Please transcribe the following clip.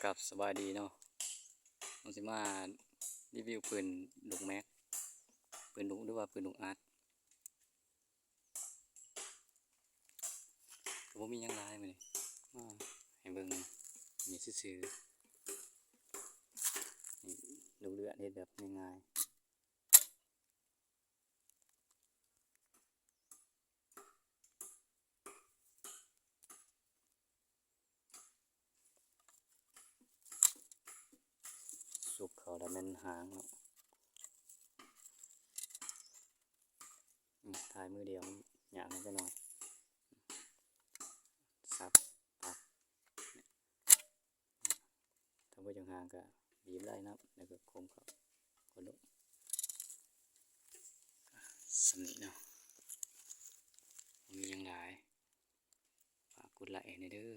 กับสบายดีเนาะผมสิมารีวิวปืนลูกแม็กปืนลูกหรือว่าปืนลูกอาร์ตก็บ่มีหยังหลายมื้อนี้มาให้เบิ่งนี่ซื่อๆนี่ลูกเรือเฮ็ดแบบง่ายๆสุกเขาแล้วแม่นหางเนาะถ่ายมือเดียวอยากให้จะหน่อยซับปักถ้าบ่จังห่างก็บีบได้นะแล้วก็โค้งเขาคนลุกสำนี้เนาะมีหยังหลายฝากกดไลค์ให้เด้อ